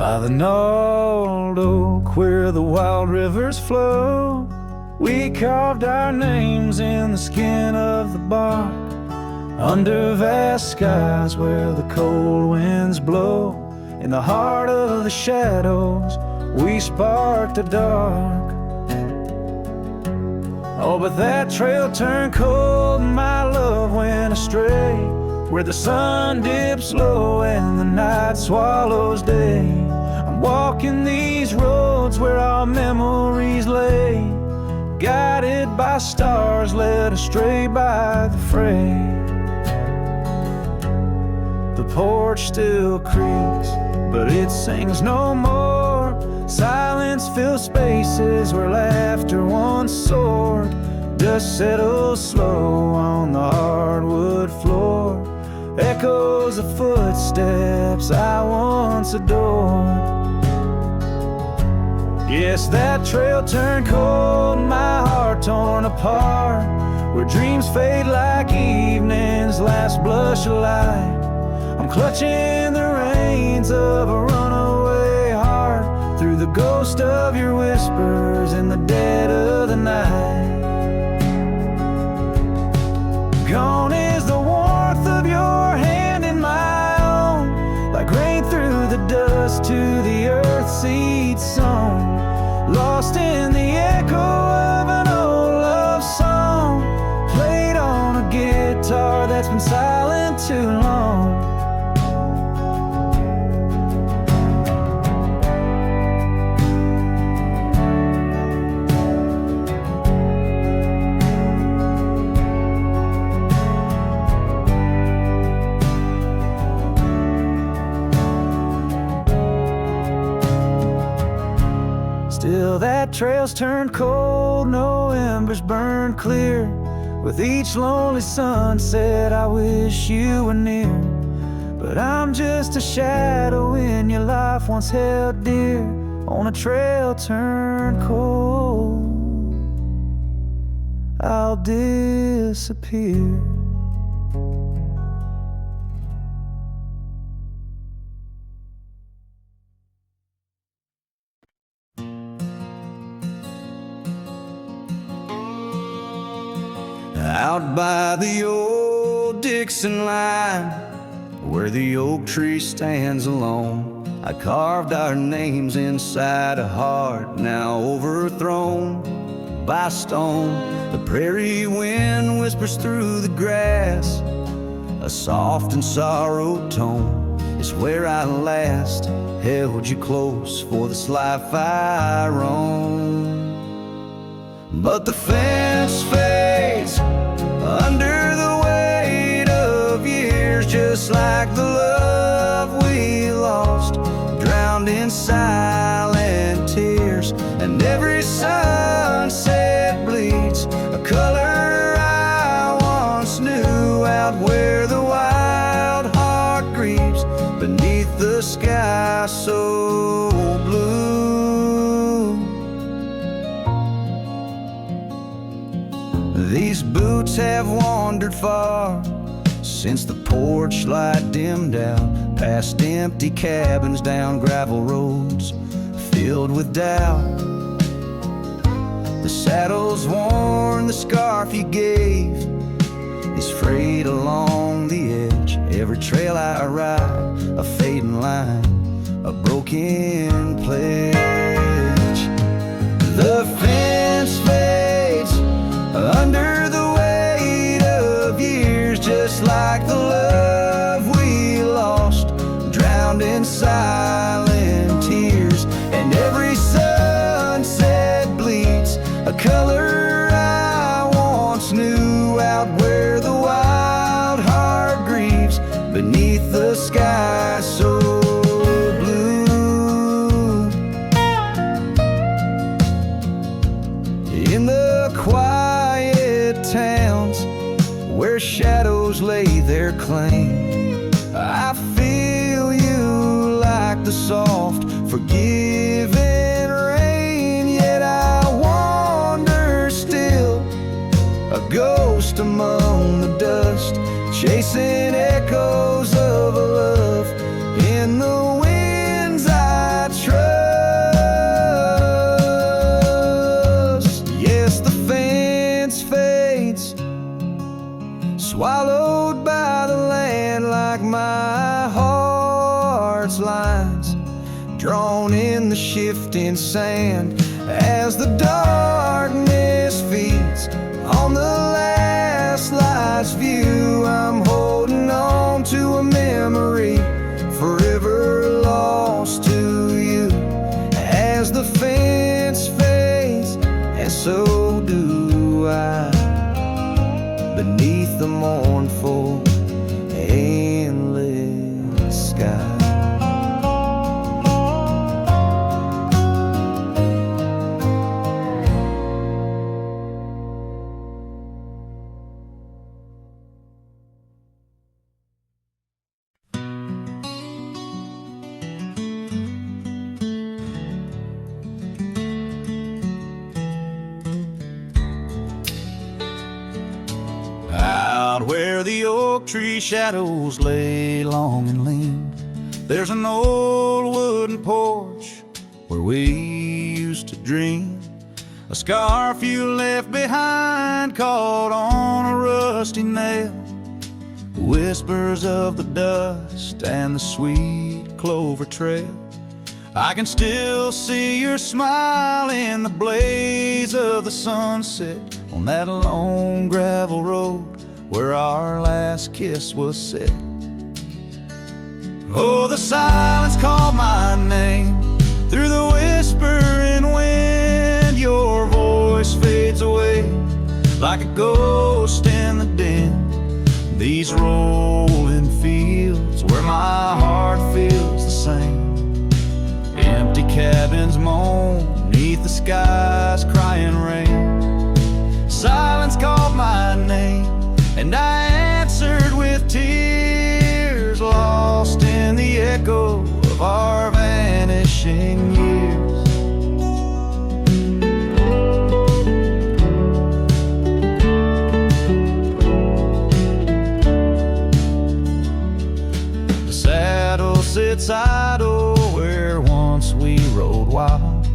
By the gnarled oak where the wild rivers flow, we carved our names in the skin of the bark. Under vast skies where the cold winds blow, in the heart of the shadows we sparked the dark. Oh, but that trail turned cold and my love went astray, where the sun dips low and the night swallows day. I'm walking these roads where our memories lay, guided by stars, led astray by the fray. The porch still creaks, but it sings no more. Silence fills spaces where laughter once soared. Dust settles slow on the hardwood floor, echoes of footsteps I once adored. Yes, that trail turned cold and my heart torn apart, where dreams fade like evening's last blush of light. I'm clutching the reins of a runaway heart, through the ghost of your whispers in the dead of the night. Gone is the warmth of your hand in my own, like rain through the dust to the earth seed sown. Lost in the echo of an old love song, played on a guitar that's been silent too long. Still that trail's turned cold, no embers burn clear. With each lonely sunset I wish you were near, but I'm just a shadow in your life once held dear, on a trail turned cold. I'll disappear. Out by the old Dixon line, where the oak tree stands alone, I carved our names inside a heart now overthrown by stone. The prairie wind whispers through the grass, a soft and sorrowed tone. It's where I last held you close for this life I roam. But the fence fades under the weight of years, just like the love we lost, drowned in silent tears. And every sunset bleeds a color I once knew, out where the wild heart grieves beneath the sky so blue. These boots have wandered far since the porch light dimmed out, past empty cabins, down gravel roads filled with doubt. The saddle's worn, the scarf you gave is frayed along the edge. Every trail I ride, a fading line, a broken pledge. The fence fades under the weight of years, just like the love we lost, drowned in silent tears. And every sunset bleeds a color I once knew, out where the wild heart grieves beneath the sky so blue. In the quiet towns where shadows lay their claim, I feel you like the soft, forgiving rain. Yet I wander still, a ghost among the dust, chasing echoes of a love in the winds I lines drawn in the shifting sand. As the darkness feeds on the last light's view, I'm holding on to a memory forever lost to you. As the fence fades, and so do I, beneath the mournful, endless sky. Out where the oak tree shadows lay long and lean, there's an old wooden porch where we used to dream. A scarf you left behind caught on a rusty nail, whispers of the dust and the sweet clover trail. I can still see your smile in the blaze of the sunset on that lone gravel road where our last kiss was set. Oh, the silence called my name through the whispering wind. Your voice fades away like a ghost in the din. These rolling fields where my heart feels the same. Empty cabins moan neath the sky's crying rain. Silence called my name and I answered with tears, lost in the echo of our vanishing years. The saddle sits idle where once we rode wild,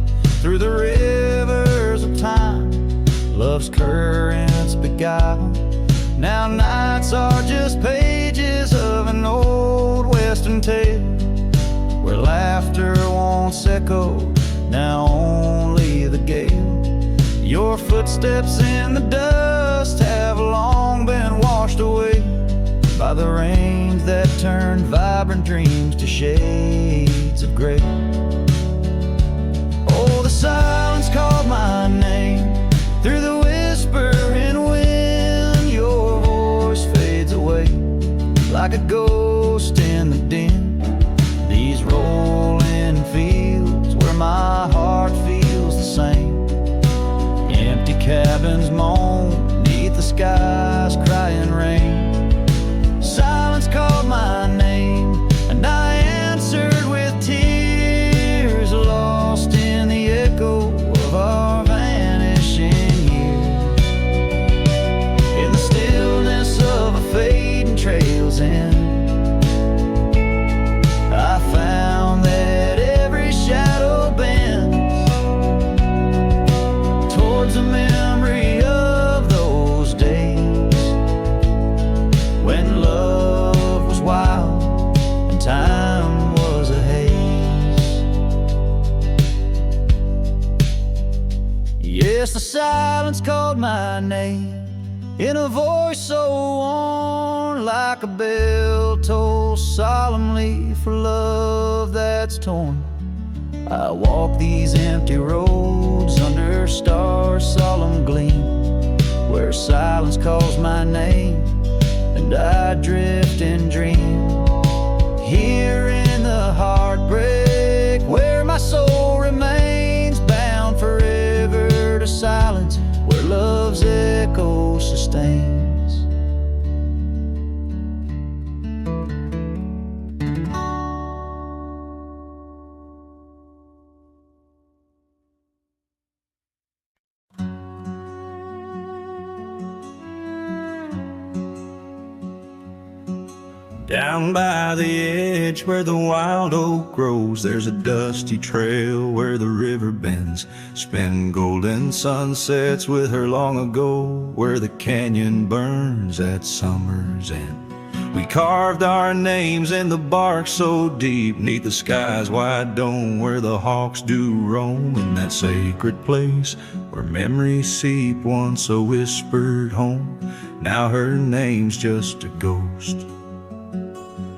through the rivers of time love's currents beguile. Now nights are just pages of an old western tale, where laughter once echoed, now only the gale. Your footsteps in the dust have long been washed away by the rains that turned vibrant dreams to shades of gray. Oh, the silence called my name through the whispering wind. Your voice fades away like a ghost in the din. These rolling fields where my heart feels the same. Empty cabins moan neath the sky's crying rain. Silence called my name and I answered with tears, lost in the echo of our vanishing years. In the stillness of a fading trail's end, I found that every shadow bends towards a memory of those days when love was wild and time was a haze. Yes, the silence called my name in a voice so worn like a bell toll solemnly for love that's torn. I walk these empty roads under stars' solemn gleam, where silence calls my name and I drift and dream. Here in the heartbreak where my soul remains bound forever to silence, where love's echo sustains. Down by the edge where the wild oak grows, there's a dusty trail where the river bends, spin golden sunsets with her long ago, where the canyon burns at summer's end. We carved our names in the bark so deep, 'neath the sky's wide dome, where the hawks do roam. In that sacred place where memories seep, once a whispered home, now her name's just a ghost.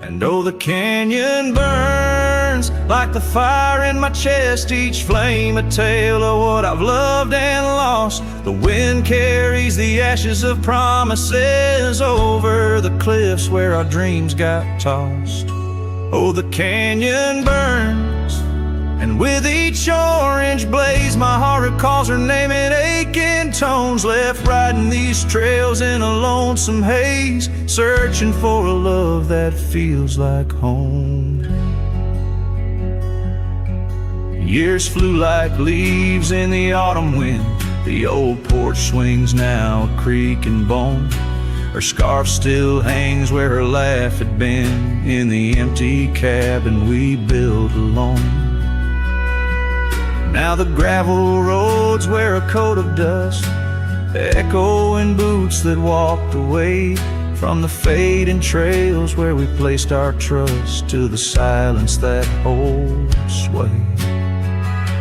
And oh, the canyon burns like the fire in my chest, each flame a tale of what I've loved and lost. The wind carries the ashes of promises over the cliffs where our dreams got tossed. Oh, the canyon burns, and with each orange blaze my heart recalls her name in aching tones, left riding these trails in a lonesome haze, searching for a love that feels like home. Years flew like leaves in the autumn wind. The old porch swings now a creak and bone. Her scarf still hangs where her laugh had been, in the empty cabin we built alone. Now the gravel roads wear a coat of dust, echoing boots that walked away from the fading trails where we placed our trust, to the silence that holds sway.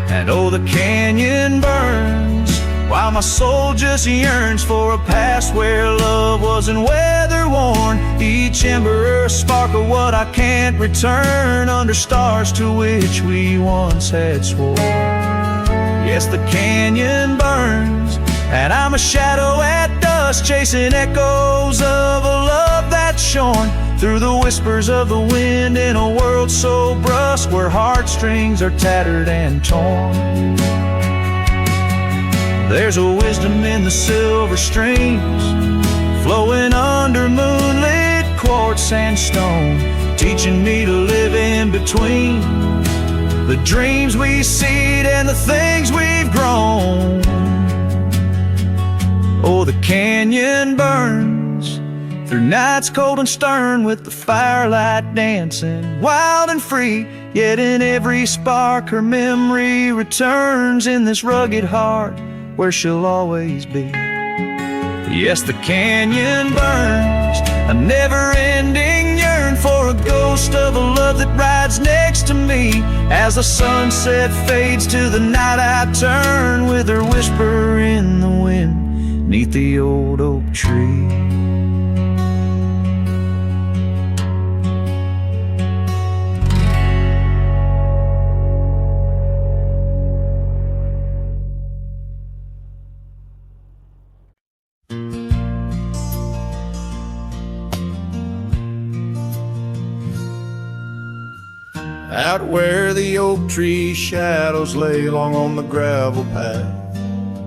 And oh, the canyon burns while my soul just yearns for a past where love wasn't weather worn, each ember a spark of what I can't return, under stars to which we once had sworn. Yes, the canyon burns, and I'm a shadow at dusk, chasing echoes of a love that's shorn through the whispers of the wind, in a world so brusque where heartstrings are tattered and torn. There's a wisdom in the silver streams flowing under moonlit quartz and stone, teaching me to live in between the dreams we seed and the things we've grown. Oh, the canyon burns through nights cold and stern, with the firelight dancing wild and free, yet in every spark her memory returns, in this rugged heart where she'll always be. Yes, the canyon burns, a never-ending yearn for a ghost of a love that rides next to me. As the sunset fades to the night I turn, with her whisper in the wind 'neath the old oak tree. Out where the oak tree shadows lay long on the gravel path,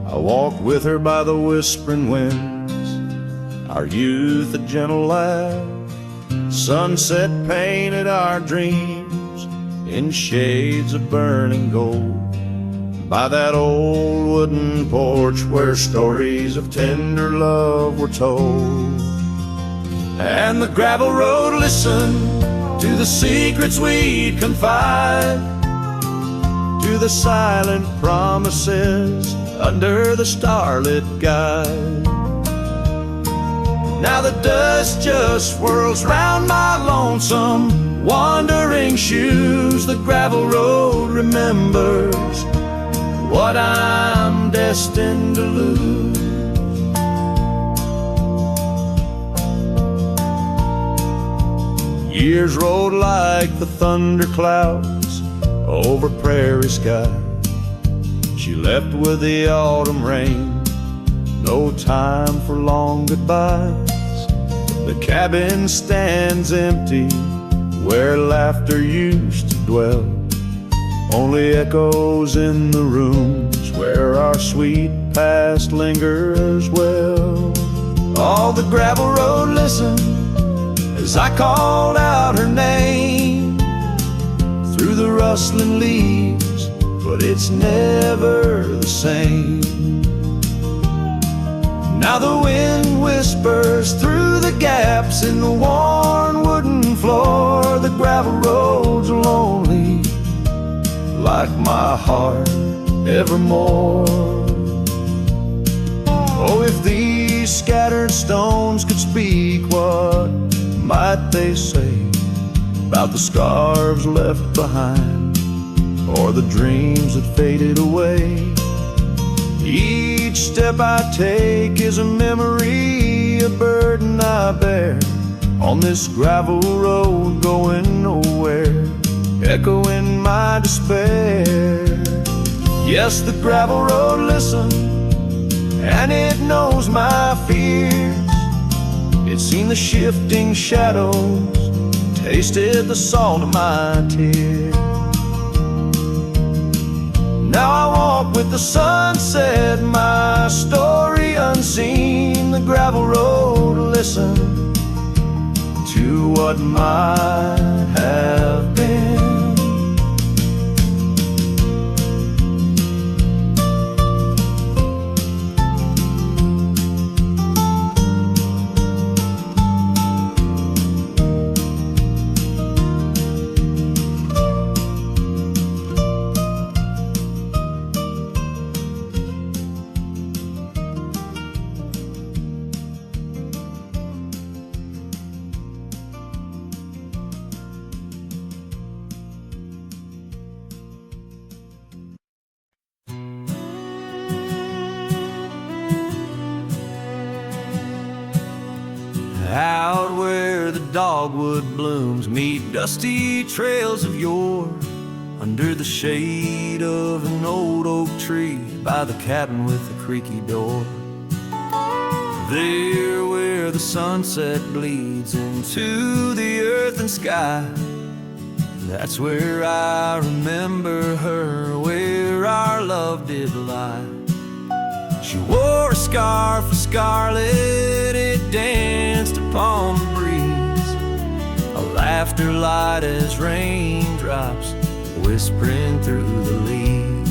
I walked with her by the whispering winds, our youth a gentle laugh. Sunset painted our dreams in shades of burning gold, by that old wooden porch where stories of tender love were told. And the gravel road listened to the secrets we'd confide, to the silent promises under the starlit guide. Now the dust just swirls round my lonesome wandering shoes. The gravel road remembers what I'm destined to lose. Years rolled like the thunder clouds over prairie sky. She left with the autumn rain, no time for long goodbyes. The cabin stands empty where laughter used to dwell, only echoes in the rooms where our sweet past lingers well. All the gravel road listened as I called out her name through the rustling leaves, but it's never the same. Now the wind whispers through the gaps in the worn wooden floor. The gravel roads are lonely, like my heart evermore. Oh, if these scattered stones could speak what might they say about the scars left behind, or the dreams that faded away? Each step I take is a memory, a burden I bear on this gravel road going nowhere, echoing my despair. Yes, the gravel road listens, and it knows my fears. It's seen the shifting shadows, tasted the salt of my tears. Now I walk with the sunset, my story unseen. The gravel road listen to what might have been. Out where the dogwood blooms meet dusty trails of yore, under the shade of an old oak tree by the cabin with the creaky door. There where the sunset bleeds into the earth and sky, that's where I remember her, where our love did lie. She wore a scarf of scarlet, it danced upon the breeze, a laughter light as raindrops whispering through the leaves.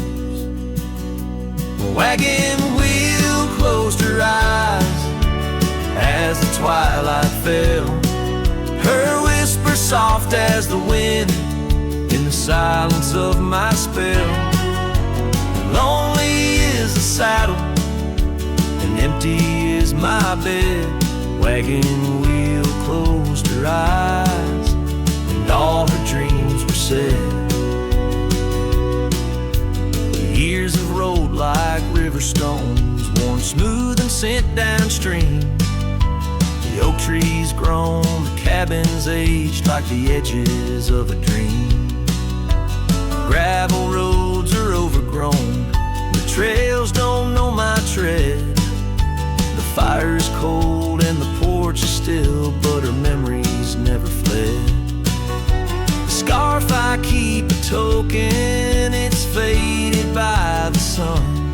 A wagon wheel closed her eyes as the twilight fell, her whisper soft as the wind in the silence of my spell. Lonely is the saddle, empty is my bed. Wagon wheel closed her eyes, and all her dreams were said. Years of road like river stones, worn smooth and sent downstream. The oak trees grown, the cabins aged like the edges of a dream. Gravel roads are overgrown, the trails don't know my tread. The fire's cold and the porch is still, but her memories never fled. The scarf I keep a token, it's faded by the sun,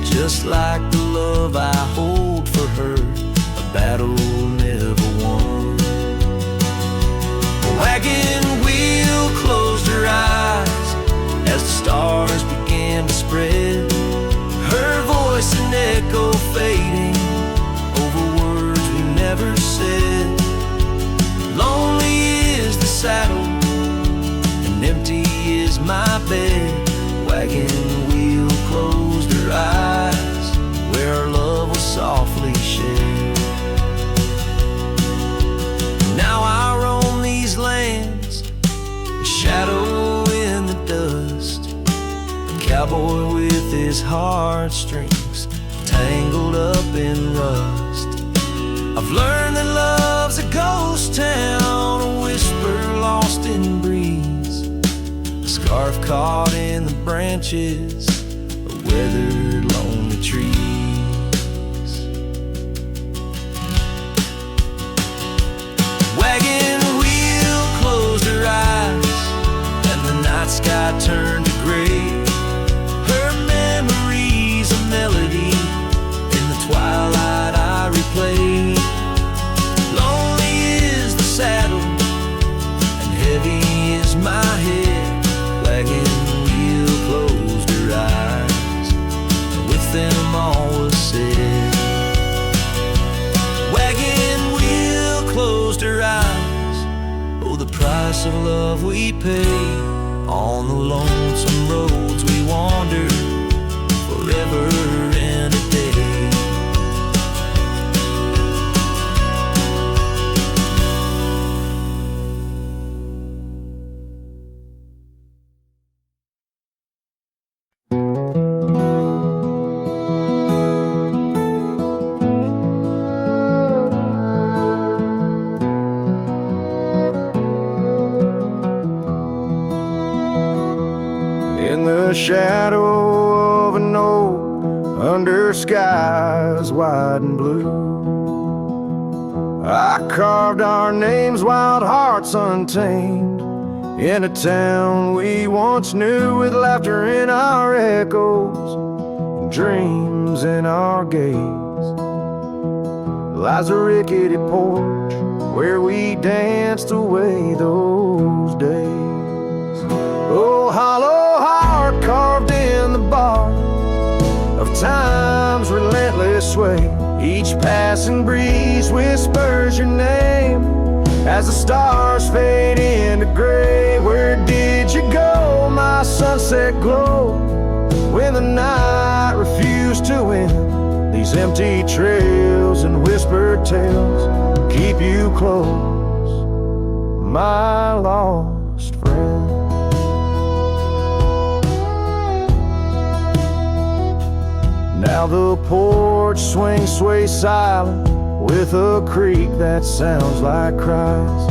just like the love I hold for her, a battle never won. The wagon wheel closed her eyes as the stars began to spread, her voice an echo fading over words we never said. Lonely is the saddle, and empty is my bed. Wagon wheel closed her eyes where our love was softly shared. Now I roam these lands, a shadow in the dust, a cowboy with his heartstrings tangled up in rust. I've learned that love's a ghost town, a whisper lost in breeze, a scarf caught in the branches of weathered lonely trees. Wagon wheel closed her eyes and the night sky turned to gray, her memories a melody in the twilight I replay. Lonely is the saddle, and heavy is my head. Wagon wheel closed her eyes, and with them all was said. Wagon wheel closed her eyes, oh the price of love we pay. On the lonesome roads we wander, forever and a day. in the shadow of an oak, under skies wide and blue. I carved our names, wild hearts untamed, in a town we once knew, with laughter in our echoes and dreams in our gaze. Lies a rickety porch where we danced away those days. Oh, hollow heart carved in the bark of time's relentless sway. Each passing breeze whispers your name as the stars fade into gray. Where did you go, my sunset glow, when the night refused to end? These empty trails and whispered tales keep you close, my lost friend. Now the porch swings sway silent, with a creak that sounds like cries,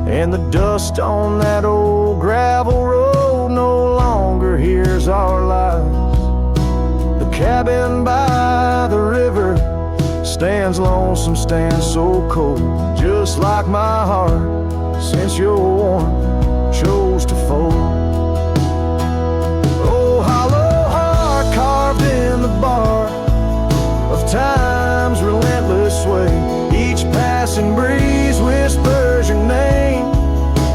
and the dust on that old gravel road no longer hears our lies. The cabin by the river stands lonesome, stands so cold, just like my heart, since your warmth chose to fold. Oh, hollow heart carved in the bark of time's relentless sway. Each passing breeze whispers your name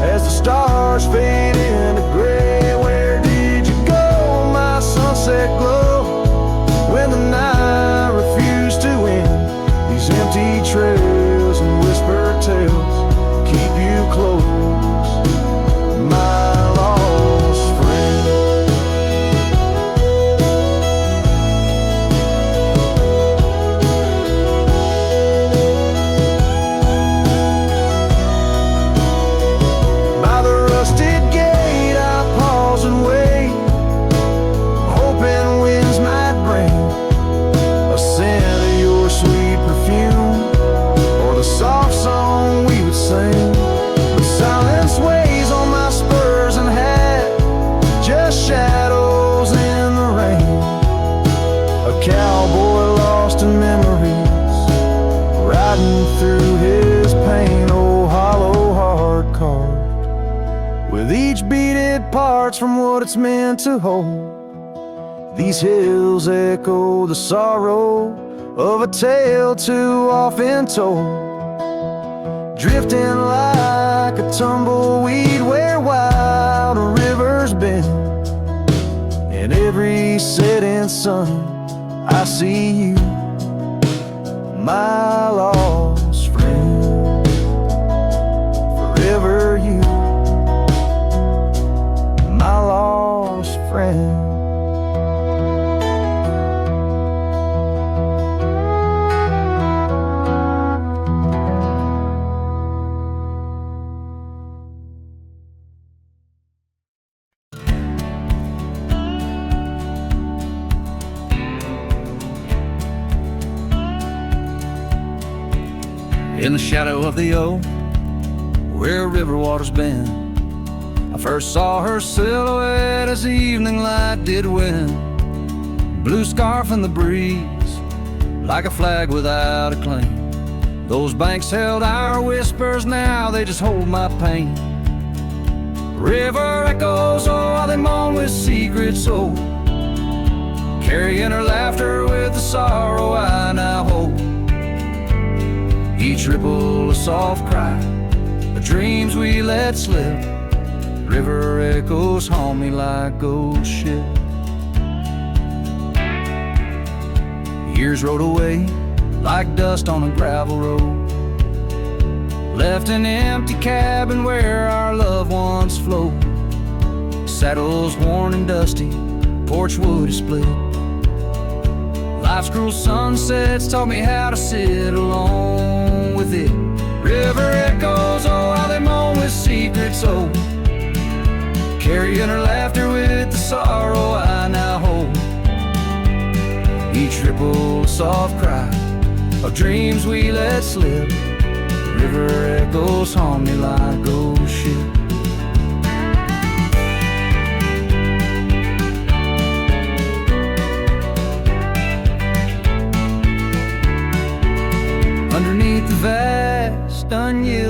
as the stars fade into gray. Where did you go, my sunset glow, when the night refused to end? These empty trails and whispered tales keep you close, my lost friend. By the rusted gate I pause and wait, hoping winds might bring a scent of your sweet perfume, or the soft song we would sing. But silence weighs on my spurs and hat, just shadows in the rain. A cowboy lost in memories, riding through his pain. Oh, hollow heart carved, with each beat it parts from what it's meant to hold. These hills echo the sorrow of a tale too often told, drifting like a tumbleweed where wild rivers bend. In every setting sun I see you, my lost friend. Forever you, my lost friend. In the shadow of the oak, where river water's been, I first saw her silhouette as the evening light did win. Blue scarf in the breeze, like a flag without a claim. Those banks held our whispers, now they just hold my pain. River echoes, oh, how they moan with secrets old, carrying her laughter with the sorrow I now hold. Each ripple a soft cry, the dreams we let slip. River echoes haunt me like ghost ship. Years rode away like dust on a gravel road, left an empty cabin where our loved ones float. Saddles worn and dusty, porch wood is split. Life's cruel sunsets taught me how to sit alone with it. River echoes, oh, how they moan with secrets old, carrying her laughter with the sorrow I now hold. Each ripple a soft cry of dreams we let slip. River echoes haunt me like ghost ship.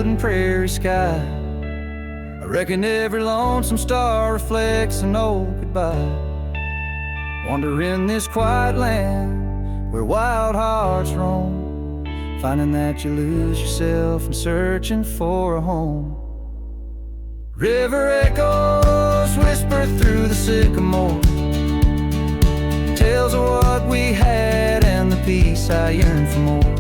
field and prairie sky. I reckon every lonesome star reflects an old goodbye. Wander in this quiet land where wild hearts roam, finding that you lose yourself and searching for a home. River echoes whisper through the sycamore, tales of what we had and the peace I yearn for more.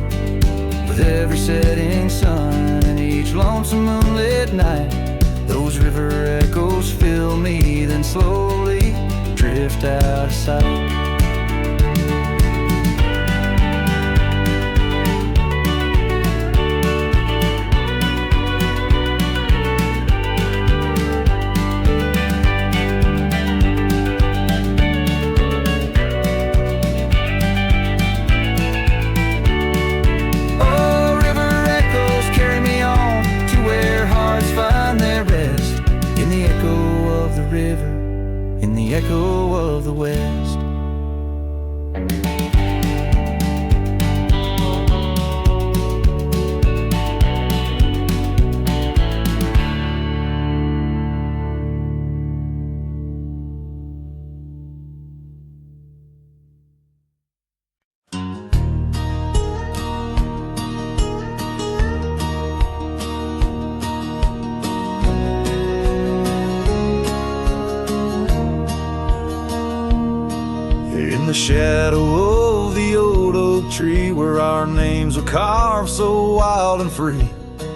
With every setting sun and each lonesome moonlit night, those river echoes fill me, then slowly drift out of sight. In the echo of the West. In the shadow of the old oak tree, where our names were carved so wild and free,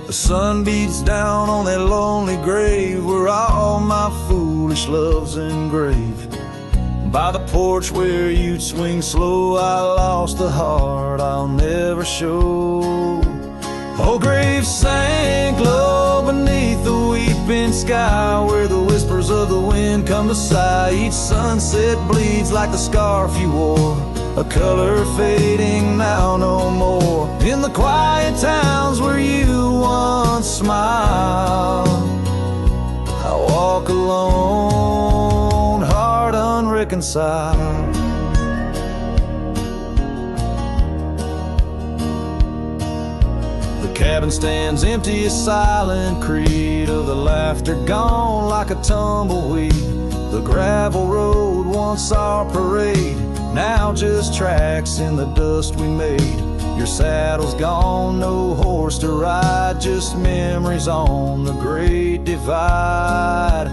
the sun beats down on that lonely grave where all my foolish love's engraved. By the porch where you'd swing slow, I lost the heart I'll never show. Oh, grave sank low beneath the weeping sky, where the whispers of the wind come to sigh. Each sunset bleeds like the scarf you wore, a color fading now no more. In the quiet towns where you once smiled, I walk alone, heart unreconciled. The cabin stands empty, a silent creed of the laughter gone like a tumbleweed. The gravel road, once our parade, now just tracks in the dust we made. Your saddle's gone, no horse to ride, just memories on the great divide.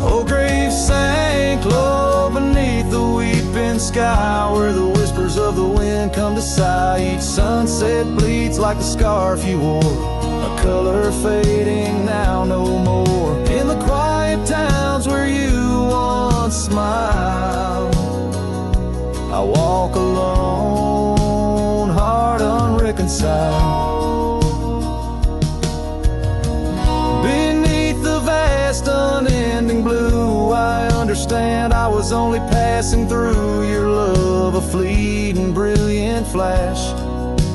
Oh, grave sank low beneath the weeping sky, where the whispers of the wind come to sigh. Each sunset bleeds like the scarf you wore, a color fading now no more. In the quiet towns where you once smiled, I walk alone, heart unreconciled. Beneath the vast unending blue, I understand I was only passing through. Your love a fleeting brilliant flash,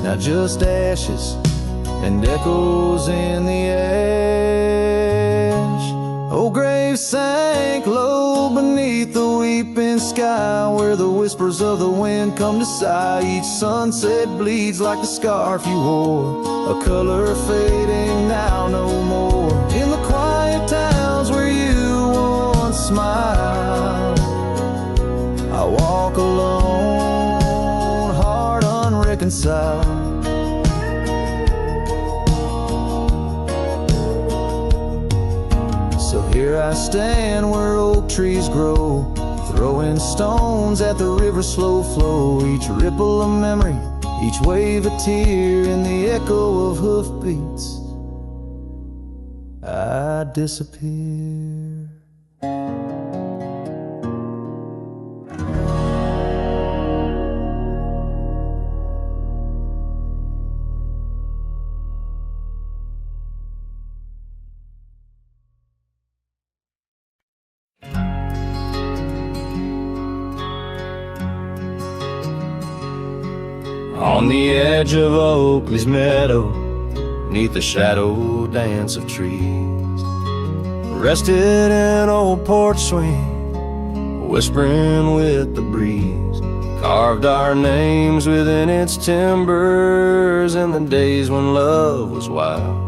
now just ashes and echoes in the ash. Oh, grave sank low beneath the weeping sky, where the whispers of the wind come to sigh. Each sunset bleeds like the scarf you wore, a color fading now no more. In the quiet towns where you once smiled, I walk alone, heart unreconciled. So here I stand where oak trees grow, throwing stones at the river's slow flow. Each ripple a memory, each wave a tear, in the echo of hoofbeats I disappear. On the edge of Oakley's meadow, neath the shadow dance of trees, rested in an old porch swing, whispering with the breeze. Carved our names within its timbers in the days when love was wild.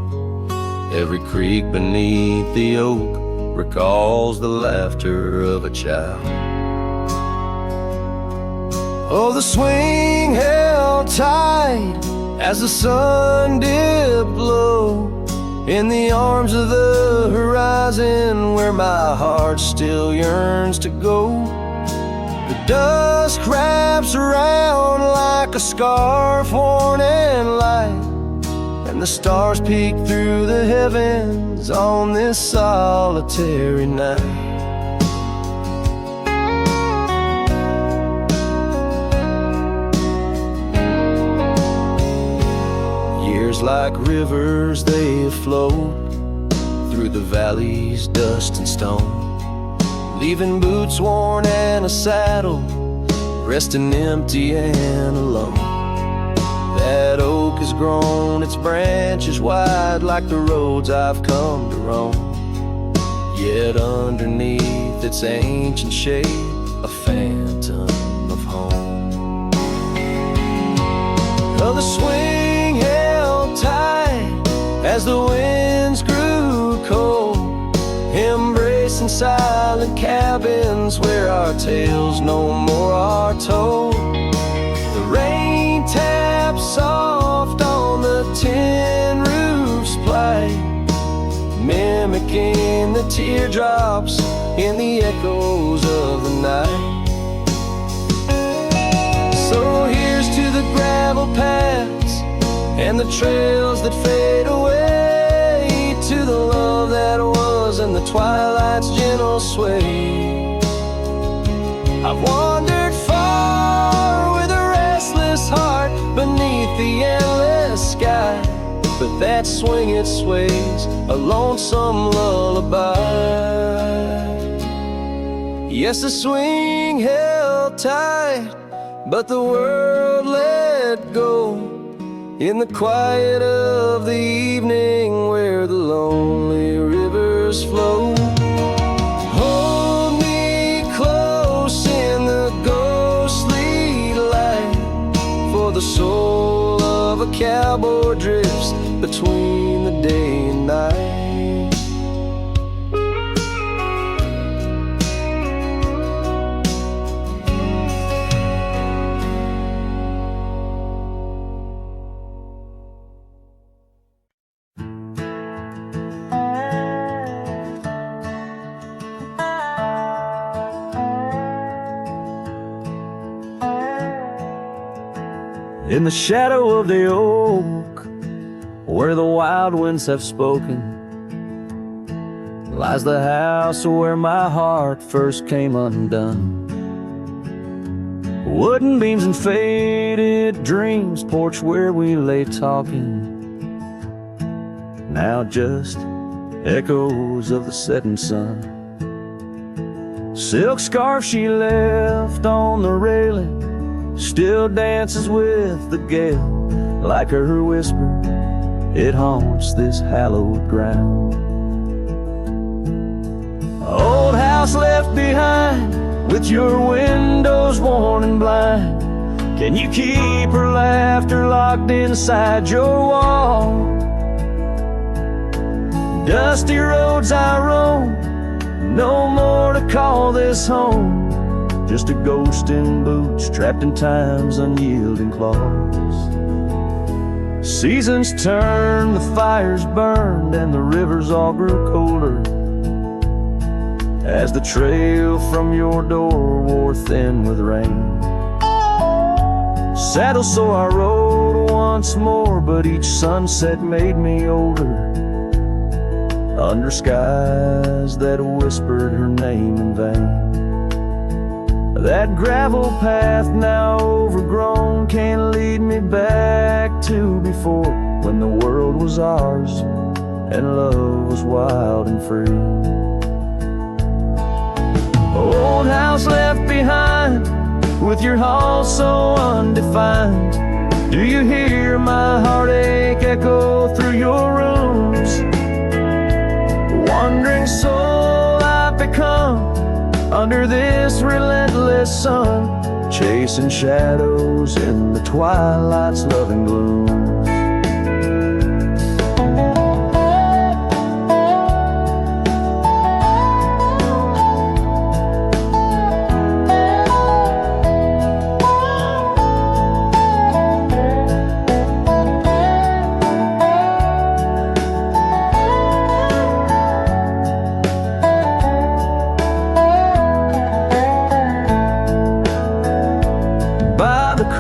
Every creak beneath the oak recalls the laughter of a child. Oh, the swing held tight as the sun dipped low in the arms of the horizon where my heart still yearns to go. The dusk wraps around like a scarf worn in light, and the stars peek through the heavens on this solitary night. Years like rivers, they float through the valleys, dust and stone, leaving boots worn and a saddle, resting empty and alone. That oak has grown its branches wide like the roads I've come to roam, yet underneath its ancient shade, a phantom of home. Oh, the swing held tight as the winds grew cold, embracing silent cabins where our tales no more are told. The rain taps soft on the tin roof's plight, mimicking the teardrops in the echoes of the night. So here's to the gravel paths and the trails that fade away, to the love that was and the twilight's gentle sway. I've wandered far with a restless heart beneath the endless sky, but that swing it sways, a lonesome lullaby. Yes, the swing held tight, but the world let go in the quiet of the evening where the lonely rivers flow. Hold me close in the ghostly light, for the soul of a cowboy drifts between the day and night. In the shadow of the oak, where the wild winds have spoken, lies the house where my heart first came undone. Wooden beams and faded dreams, porch where we lay talking, now just echoes of the setting sun. Silk scarf she left on the railing still dances with the gale, like her whisper, it haunts this hallowed ground. Old house left behind, with your windows worn and blind, can you keep her laughter locked inside your wall? Dusty roads I roam, no more to call this home, just a ghost in boots, trapped in time's unyielding claws. Seasons turned, the fires burned, and the rivers all grew colder, as the trail from your door wore thin with rain. Saddle so I rode once more, but each sunset made me older, under skies that whispered her name in vain. That gravel path now overgrown can't lead me back to before, when the world was ours and love was wild and free. Old house left behind, with your hall so undefined, do you hear my heartache echo through your rooms? Wandering soul I've become under this relentless sun, chasing shadows in the twilight's loving gloom.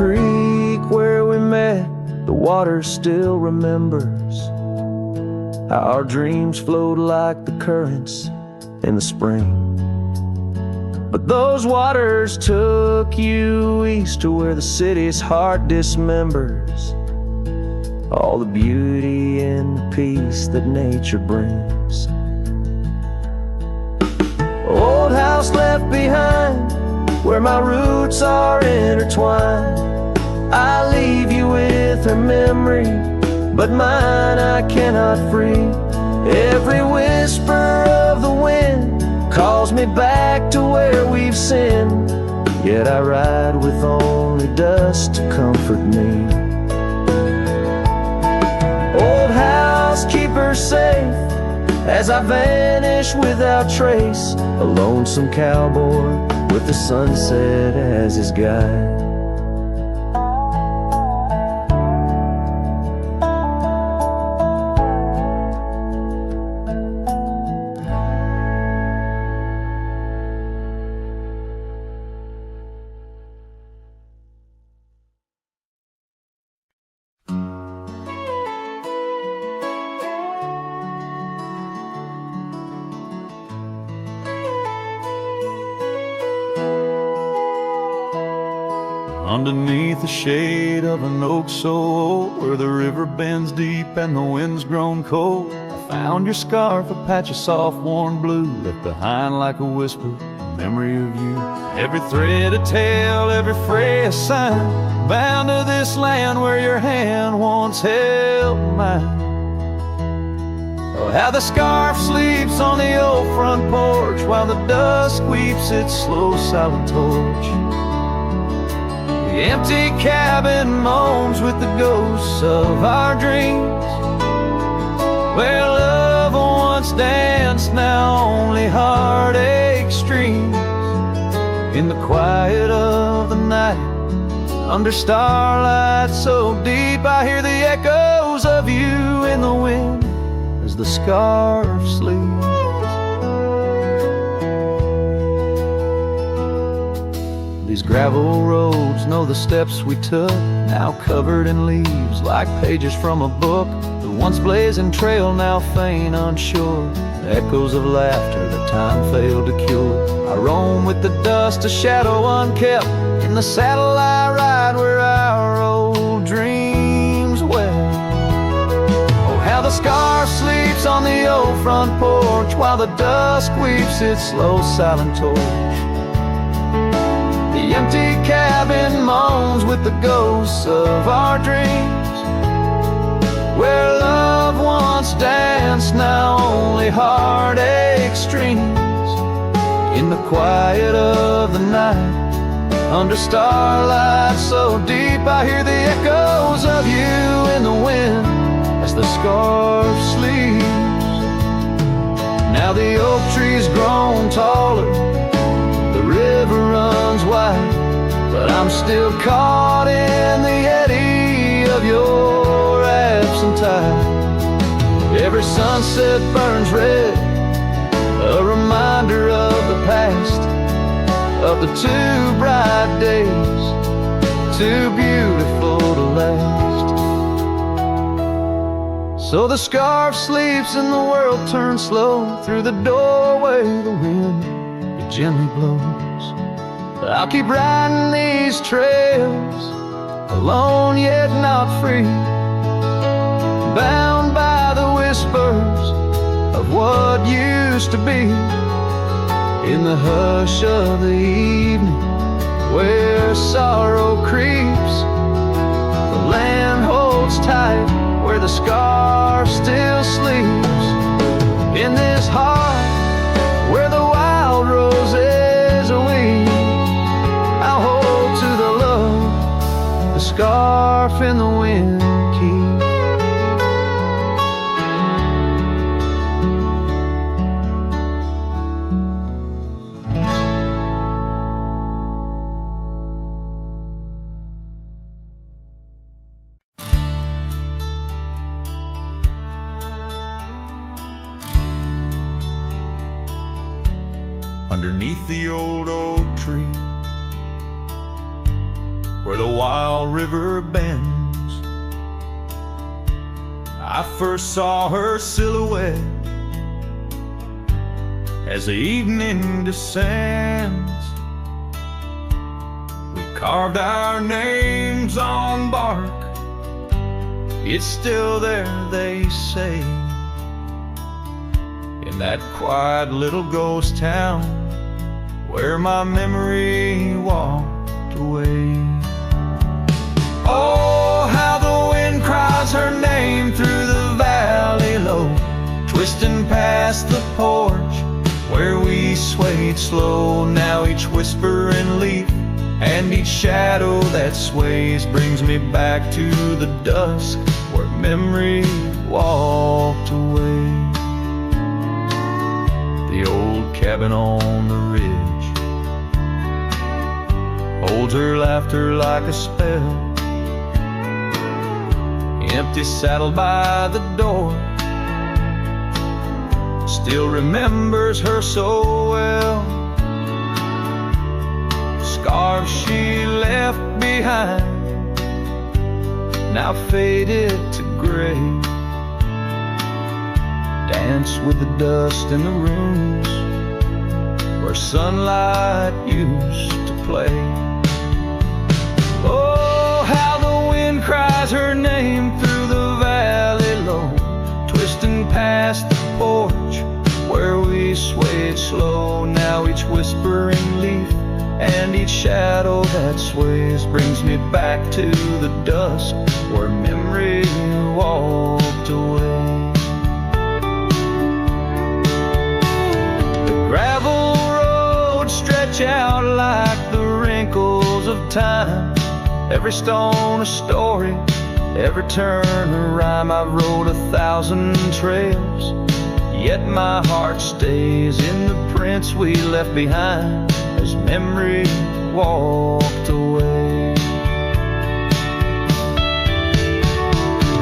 creek where we met, the water still remembers how our dreams flowed like the currents in the spring. But those waters took you east to where the city's heart dismembers all the beauty and the peace that nature brings. Old house left behind, where my roots are intertwined. I leave you with her memory, but mine I cannot free. Every whisper of the wind calls me back to where we've sinned, yet I ride with only dust to comfort me. Old house, keep her safe as I vanish without trace, a lonesome cowboy with the sunset as his guide. Underneath the shade of an oak so old, where the river bends deep and the wind's grown cold, I found your scarf, a patch of soft warm blue, left behind like a whisper, a memory of you. Every thread a tale, every fray a sign, bound to this land where your hand once held mine. Oh, how the scarf sleeps on the old front porch, while the dusk weeps its slow silent torch. The empty cabin moans with the ghosts of our dreams, where love once danced, now only heartache streams. In the quiet of the night, under starlight so deep, I hear the echoes of you in the wind as the scarf sleeps. These gravel roads know the steps we took, now covered in leaves like pages from a book. The once blazing trail now faint unsure, the echoes of laughter that time failed to cure. I roam with the dust, a shadow unkept, in the saddle I ride where our old dreams wept. Oh, how the scarf sleeps on the old front porch, while the dusk weeps its slow silent torch. The empty cabin moans with the ghosts of our dreams, where love once danced, now only heartache streams. In the quiet of the night, under starlight so deep, I hear the echoes of you in the wind as the scarf sleeps. Now the oak tree's grown taller, the river runs wide, but I'm still caught in the eddy of your absent tide. Every sunset burns red, a reminder of the past, of the too bright days, too beautiful to last. So the scarf sleeps and the world turns slow, through the doorway the wind it gently blows. I'll keep riding these trails, alone yet not free, bound by the whispers of what used to be. In the hush of the evening, where sorrow creeps, the land holds tight where the scarf still sleeps. In this heart where the wild roses weep, I'll hold to the love the scarf in the wind keeps. Underneath the old oak tree, where the wild river bends. I first saw her silhouette as the evening descends. We carved our names on bark, it's still there, they say, in that quiet little ghost town where my memory walked away. Oh, how the wind cries her name through the valley low, twisting past the porch where we swayed slow. Now each whispering leaf and each shadow that sways brings me back to the dusk where memory walked away. The old cabin on the ridge holds her laughter like a spell. Empty saddle by the door still remembers her so well. Scarves she left behind now faded to gray, dance with the dust in the rooms where sunlight used to play. Oh, how the wind cries her name through the valley low, twisting past the porch where we swayed slow. Now each whispering leaf and each shadow that sways brings me back to the dusk where memory walked away. The gravel roads stretch out like the wrinkles of time, every stone a story, every turn a rhyme. I've rode 1,000 trails, yet my heart stays in the prints we left behind as memory walked away.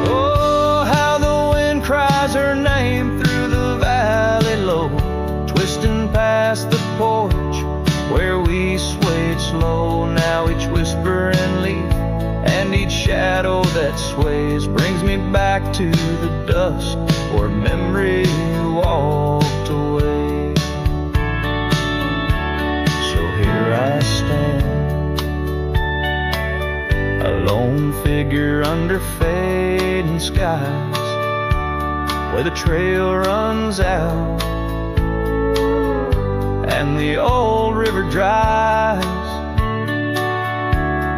Oh, how the wind cries her name through the valley low, twisting past the porch where we swayed slow. Now each whispering leaf and each shadow that sways brings me back to the dusk where memory walked away. Here I stand, a lone figure under fading skies, where the trail runs out and the old river dries.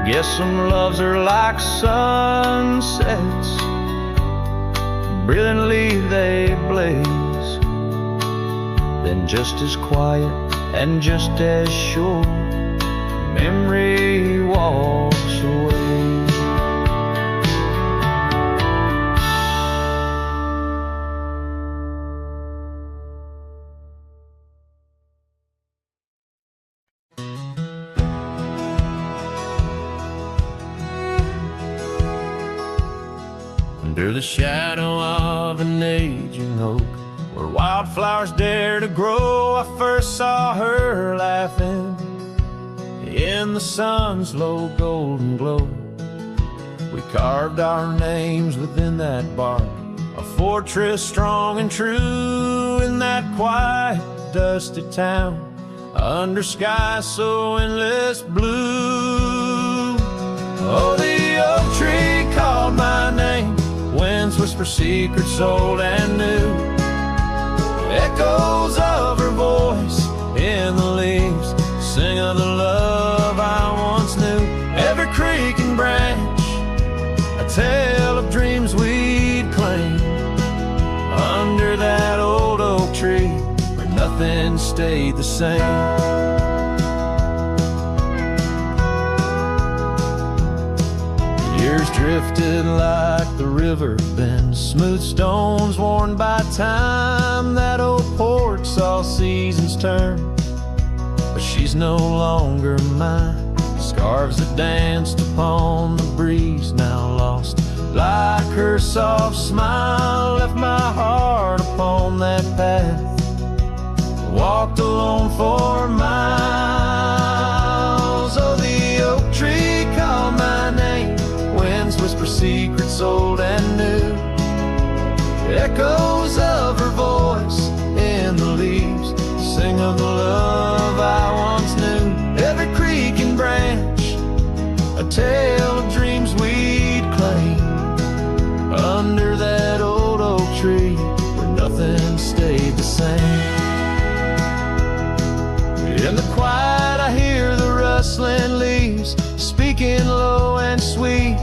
Guess some loves are like sunsets, brilliantly they blaze, then just as quiet and just as sure, memory walks away. Under the shadow of an aging oak, where wildflowers dare to grow, I first saw her laughing in the sun's low golden glow. We carved our names within that bark, a fortress strong and true in that quiet, dusty town, under skies so endless blue. Oh, the oak tree called my name, winds whisper secrets old and new, echoes of her voice in the leaves sing of the love I once knew. Every creek and branch a tale of dreams we'd claim, under that old oak tree where nothing stayed the same. Years drifted like the river bends, smooth stones worn by time. That old porch saw seasons turn, but she's no longer mine. Scarves that danced upon the breeze now lost, like her soft smile left my heart upon that path. Walked alone for miles. Oh, the oak tree called my both old and new. Echoes of her voice in the leaves sing of the love I once knew. Every creek and branch, a tale of dreams we'd claim. Under that old oak tree where nothing stayed the same. In the quiet I hear the rustling leaves speaking low and sweet.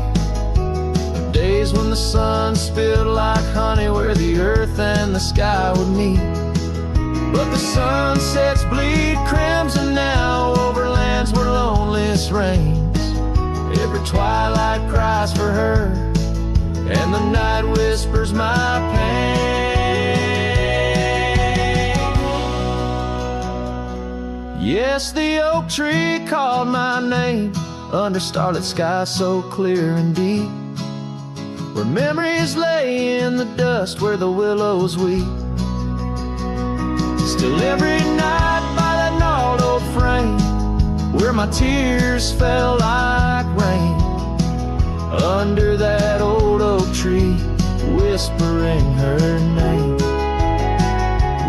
The days when the sun spilled like honey where the earth and the sky would meet. But the sunsets bleed crimson now over lands where loneliness reigns. Every twilight cries for her, and the night whispers my pain. Yes, the oak tree called my name under starlit skies so clear and deep, where memories lay in the dust where the willows weep. Still every night by that gnarled old frame, where my tears fell like rain, under that old oak tree, whispering her name,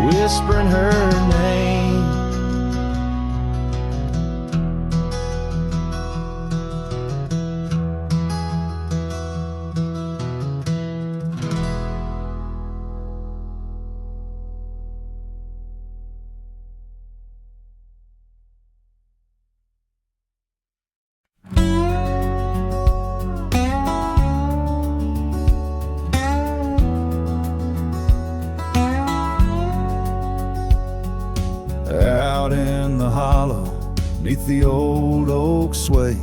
whispering her name. Out in the hollow, neath the old oak sway,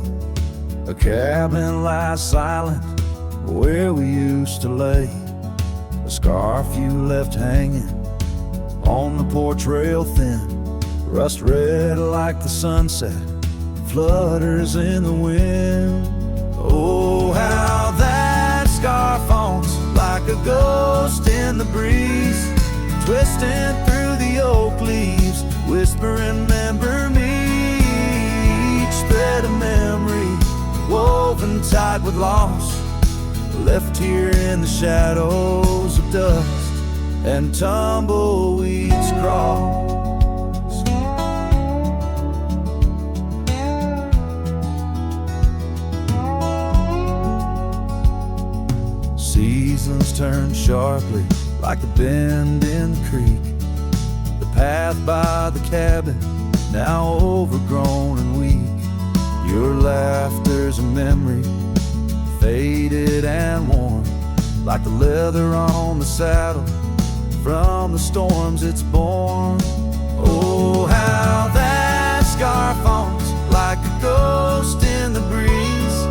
a cabin lies silent where we used to lay. A scarf you left hanging on the porch rail thin, rust red like the sunset, flutters in the wind. Oh, how that scarf haunts like a ghost in the breeze, twisting through the oak leaves, whispering, remember me. Each thread of memory, woven tight with loss, left here in the shadows of dust and tumbleweeds cross. Seasons turn sharply like the bend in the creek. The path by the cabin, now overgrown and weak. Your laughter's a memory, faded and worn, like the leather on the saddle from the storms it's borne. Oh, how that scarf haunts like a ghost in the breeze,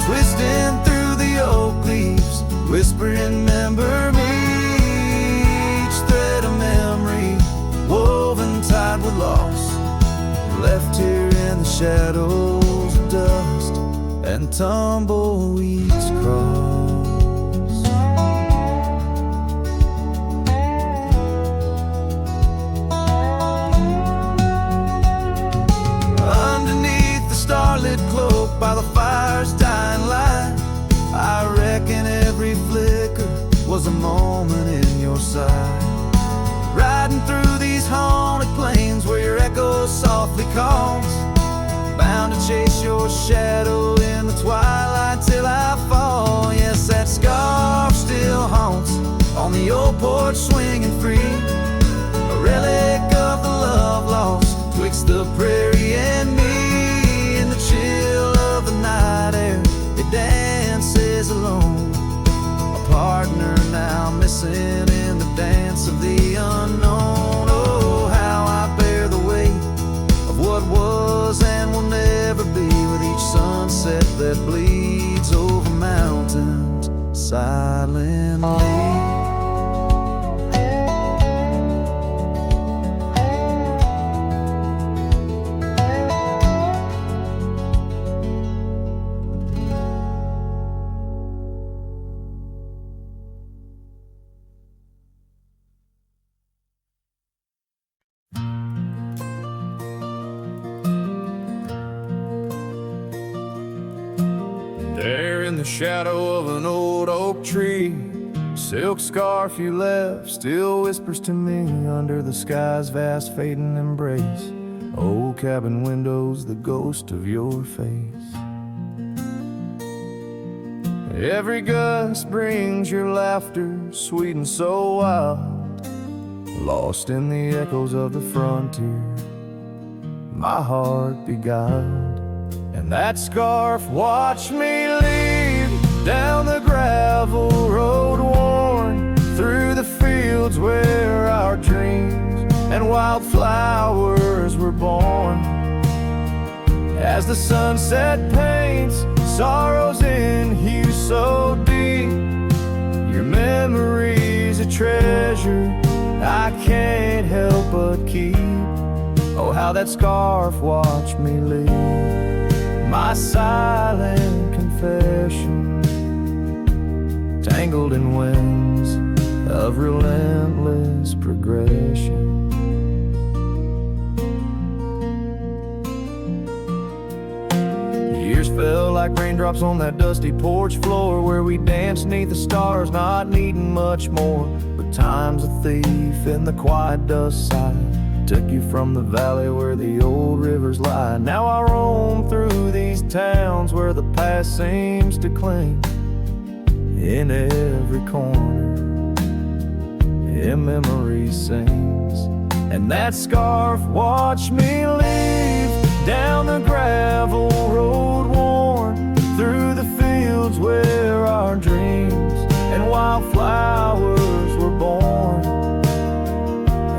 twisting through the oak leaves, whispering, remember me. Each thread of memory, woven tight with loss, left here in the shadows of dust and tumbleweeds cross. Underneath the starlit cloak by the fire's dying light, I reckon every flicker was a moment in your sight. Riding through these haunted plains where your echo softly calls, bound to chase your shadow in the twilight till I fall. Yes, that scarf still haunts on the old porch swinging free, a relic of the love lost twixt the prairie and me. In the chill of the night air, it dances alone, a partner now missing in the dance of the unknown. Oh, how I bear the weight of what was and will never be, with each sunset that bleeds over mountains silently. the shadow of an old oak tree, silk scarf you left still whispers to me under the sky's vast fading embrace. Old cabin windows, the ghost of your face. Every gust brings your laughter, sweet and so wild, lost in the echoes of the frontier, my heart beguiled. And that scarf watched me leave down the gravel road worn, through the fields where our dreams and wildflowers were born. As the sunset paints sorrows in hue so deep, your memory's a treasure I can't help but keep. Oh, how that scarf watched me leave, my silent confession, tangled in winds of relentless progression. Years fell like raindrops on that dusty porch floor, where we danced neath the stars, not needing much more. But time's a thief in the quiet dust side, took you from the valley where the old rivers lie. Now I roam through these towns where the past seems to cling. In every corner, in memory sings. And that scarf watched me leave down the gravel road worn, through the fields where our dreams and wildflowers were born.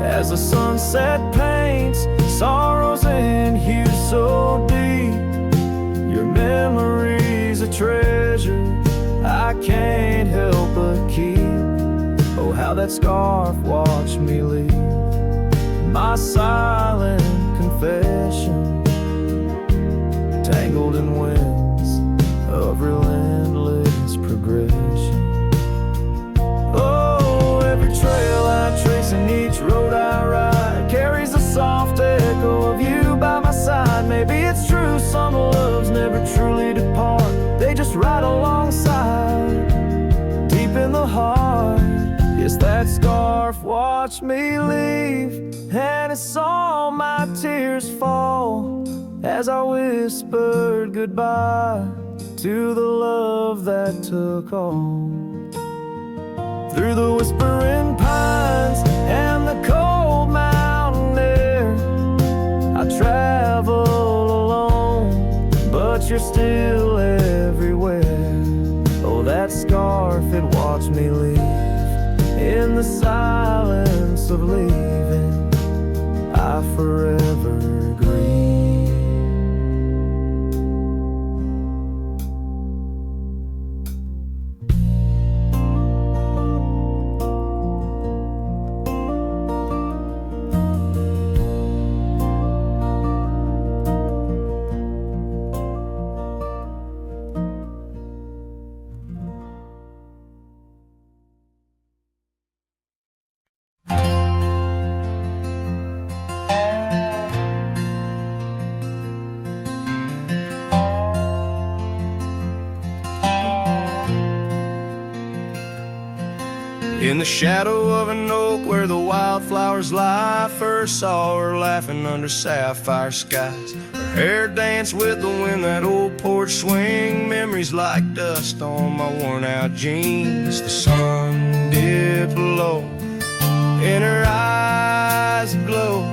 As the sunset paints sorrows in hue so deep, your memory's a treasure I can't help but keep. Oh, how that scarf watched me leave, my silent confession, tangled in winds of relentless progression. Oh, every trail I trace and each road I ride carries a soft echo of you by my side. Maybe it's true, some loves never truly depart, they just ride alongside, deep in the heart. Yes, that scarf watched me leave, and it saw my tears fall as I whispered goodbye to the love that took all. Through the whispering pines and the cold mountain air, I travel alone, but you're still everywhere. Oh, that scarf, it watched me leave in the silence of leaving, I forever grieve. In the shadow of an oak where the wildflowers lie, first saw her laughing under sapphire skies. Her hair danced with the wind, that old porch swing, memories like dust on my worn out jeans. The sun dipped low, in her eyes aglow,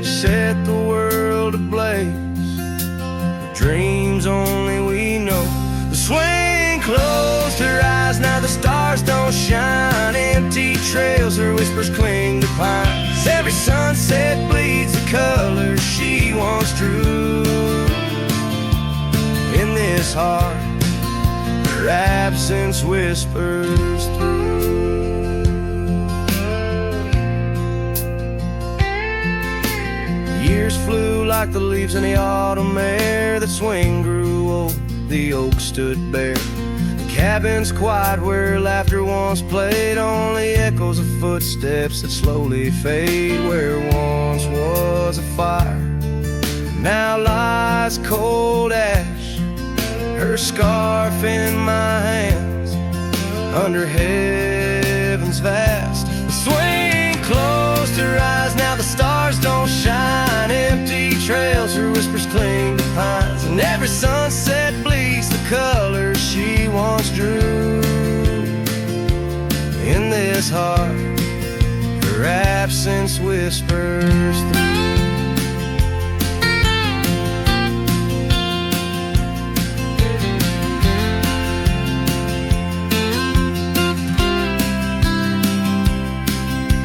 set the world ablaze, the dreams only we know. The swing closed her eyes, now the stars don't shine, empty trails, her whispers cling to pines. Every sunset bleeds the colors she once drew. In this heart, her absence whispers through. Years flew like the leaves in the autumn air, that swing grew old, the oak stood bare. Cabins quiet where laughter once played, only echoes of footsteps that slowly fade. Where once was a fire, now lies cold ash, her scarf in my hands, under heaven's vast. The swing closed her eyes, now the stars don't shine. Empty trails, her whispers cling to pines, and every sunset bleeds the colors she once drew. In this heart, her absence whispers through.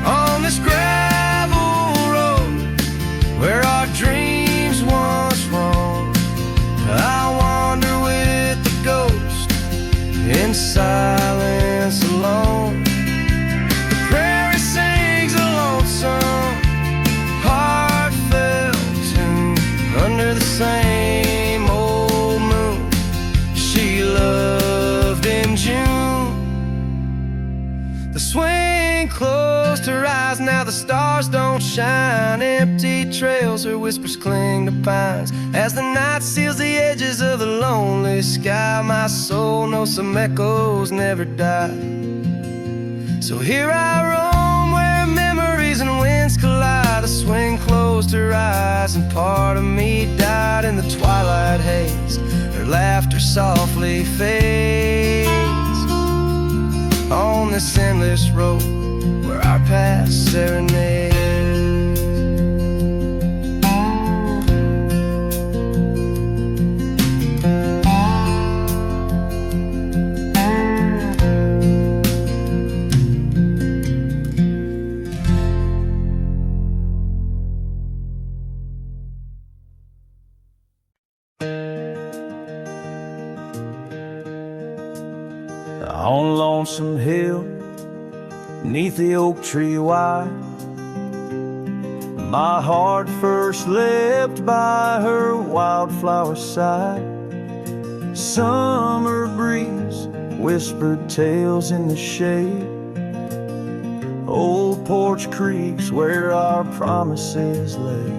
On this gravel road where our dreams once roamed, I wander with the ghost in silence alone. The prairie sings a lonesome, heartfelt tune under the same old moon she loved in June. The swing closed her eyes, now the stars don't shine. Empty trails, her whispers cling to pines. As the night seals the edges of the lonely sky, my soul knows some echoes never die. So here I roam where memories and winds collide. A swing closed her eyes and part of me died in the twilight haze. Her laughter softly fades on this endless road where our past serenade. On Lonesome Hill, neath the oak tree wide, my heart first leapt by her wildflower side. Summer breeze whispered tales in the shade, old porch creeks where our promises lay.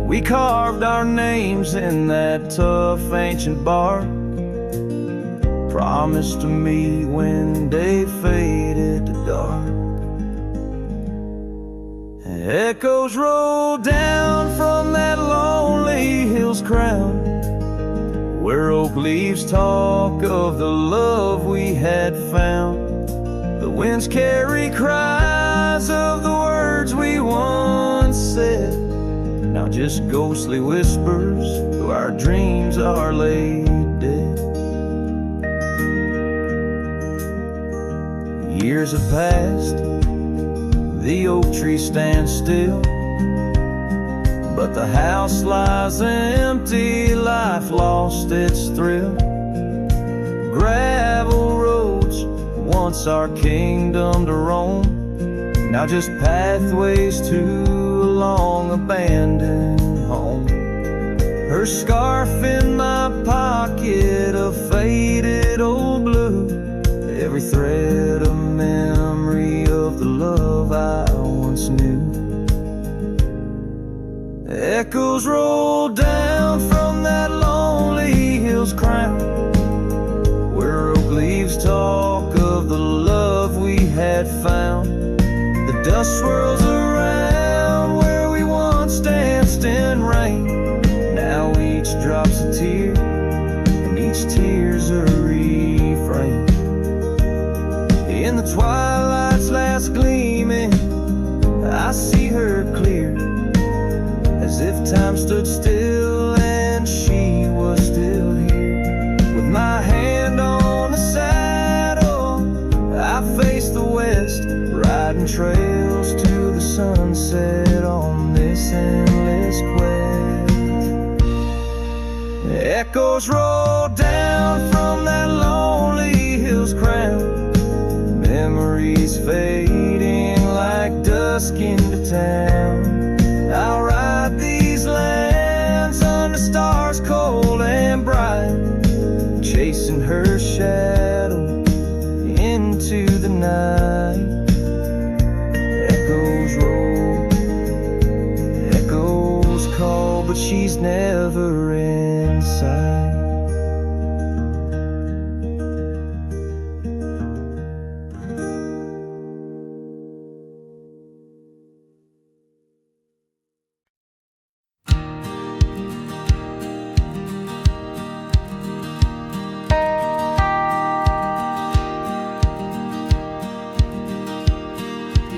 We carved our names in that tough ancient bark, promised to meet when day faded to dark. Echoes roll down from that lonely hill's crown, where oak leaves talk of the love we had found. The winds carry cries of the words we once said, now just ghostly whispers though our dreams are laid dead. Years have passed, the oak tree stands still, but the house lies empty, life lost its thrill. Gravel roads, once our kingdom to roam, now just pathways to a long abandoned home. Her scarf in my pocket, a faded old blue, every thread a memory of the love I once knew. Echoes roll down from that lonely hill's crown, where oak leaves talk of the love we had found. The dust swirls around where we once danced in rain, now each drop's a tear and each tear's a refrain. In the twilight's last gleaming, I see her clear, as if time stood still and she was still here. With my hand on the saddle, I face the west, riding trails to the sunset on this endless quest. Echoes roll down from that lonely hill's crown, memories fading like dusk into town. I'll ride these lands under stars cold and bright, chasing her shadow into the night. Echoes roll, echoes call, but she's never in sight.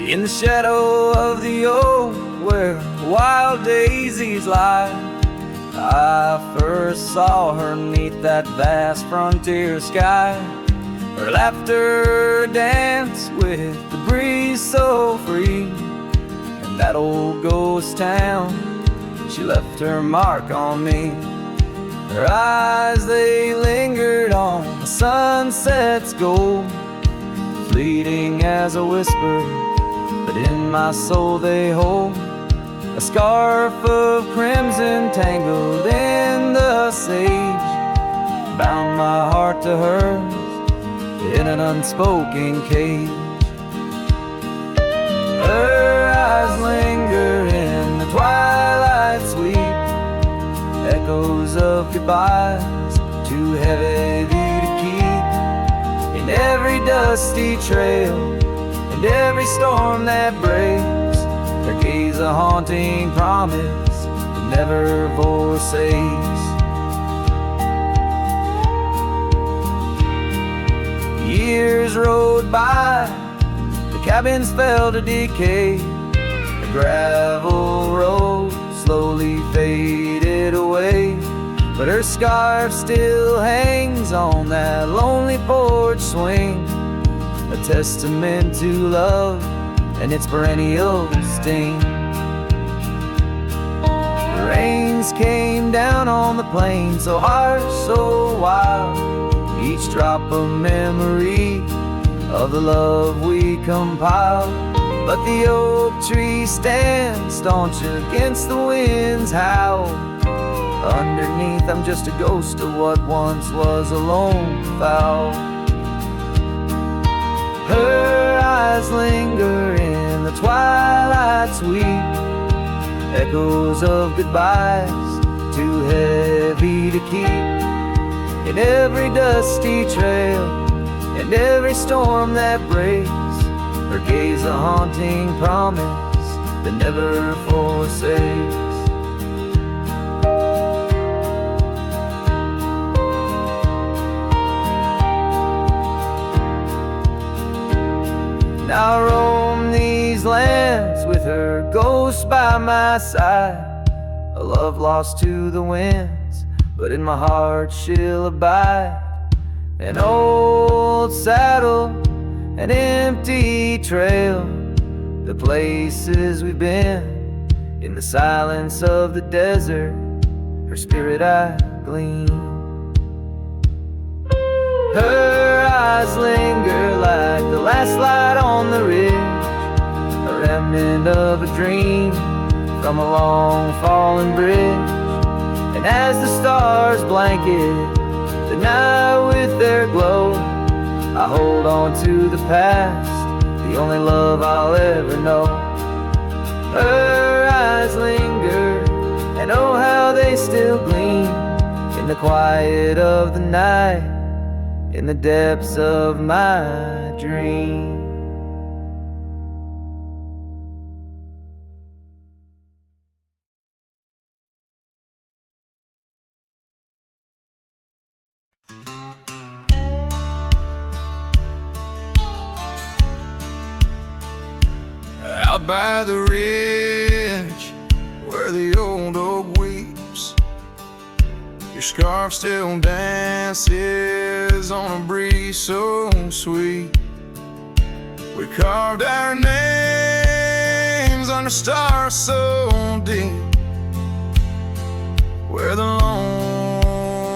In the shadow of the oak where wild daisies lie, I first saw her 'neath that vast frontier sky. Her laughter danced with the breeze so free. In that old ghost town, she left her mark on me. Her eyes, they lingered on the sunset's gold, fleeting as a whisper, but in my soul they hold. A scarf of crimson tangled in the sage bound my heart to hers in an unspoken cage. Her eyes linger in the twilight sweet, echoes of goodbyes too heavy to keep. In every dusty trail and every storm that breaks, her gaze a haunting promise that never forsakes. Years rode by, the cabins fell to decay. The gravel road slowly faded away, but her scarf still hangs on that lonely porch swing, a testament to love and its perennial sting. The rains came down on the plain, so harsh, so wild, each drop a memory of the love we compiled. But the oak tree stands staunch against the wind's howl. Underneath I'm just a ghost of what once was a lone fowl. Her eyes linger in the twilight sweet, echoes of goodbyes too heavy to keep. In every dusty trail and every storm that breaks, her gaze a haunting promise that never forsakes. Now I roam these lands with her ghost by my side, a love lost to the winds, but in my heart she'll abide. An old saddle, an empty trail, the places we've been. In the silence of the desert, her spirit I glean. Her eyes linger like the last light on the ridge, a remnant of a dream from a long fallen bridge. And as the stars blanket the night with their glow, I hold on to the past, the only love I'll ever know. Her eyes linger, and oh how they still gleam in the quiet of the night, in the depths of my dream. Out by the ridge where the old oak weeps, your scarf still dances on a breeze so sweet. We carved our names under stars so deep, where the lonely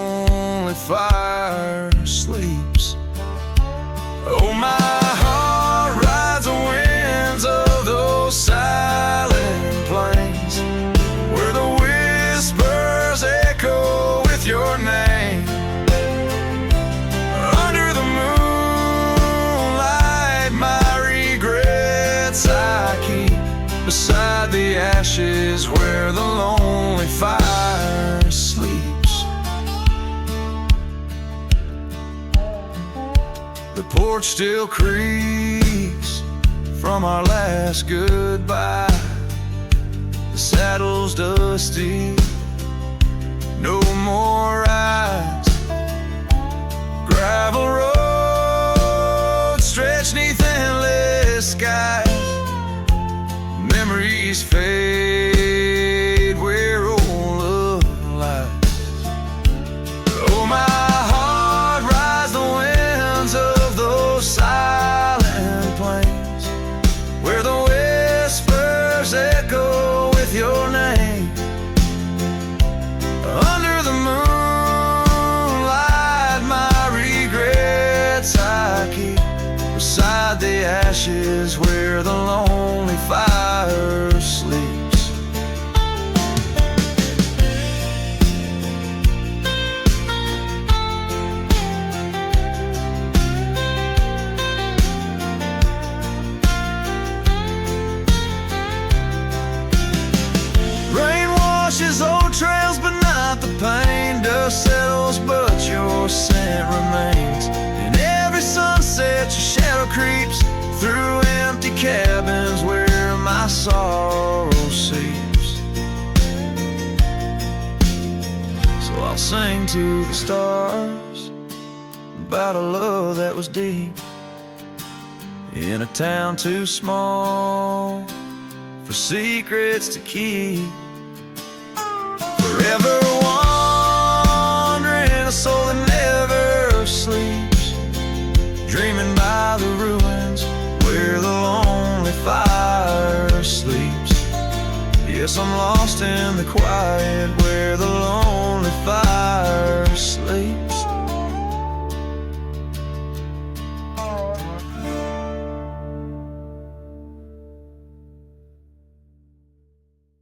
fire sleeps. Oh, my heart rides the winds of those silent plains, where the whispers echo with your name. Under the moonlight, my regrets I keep beside the ashes where the lonely fire sleeps. The porch still creaks from our last goodbye. The saddle's dusty, no more rides. Gravel roads stretch 'neath endless skies. memories fade where old love lies. Oh, my heart rides the winds of those silent plains, where the whispers echo with your name. Under the moonlight, my regrets I keep beside the ashes where the lonely fire sleeps. Rain washes old trails, but not the pain. Dust settles, but your scent remains. In every sunset, your shadow creeps through empty cabins where my sorrow seeps. So I'll sing to the stars about a love that was deep, in a town too small for secrets to keep. Forever wandering, a soul that never sleeps, dreaming by the ruins where the lonely fire sleeps. Yes, I'm lost in the quiet where the lonely fire sleeps.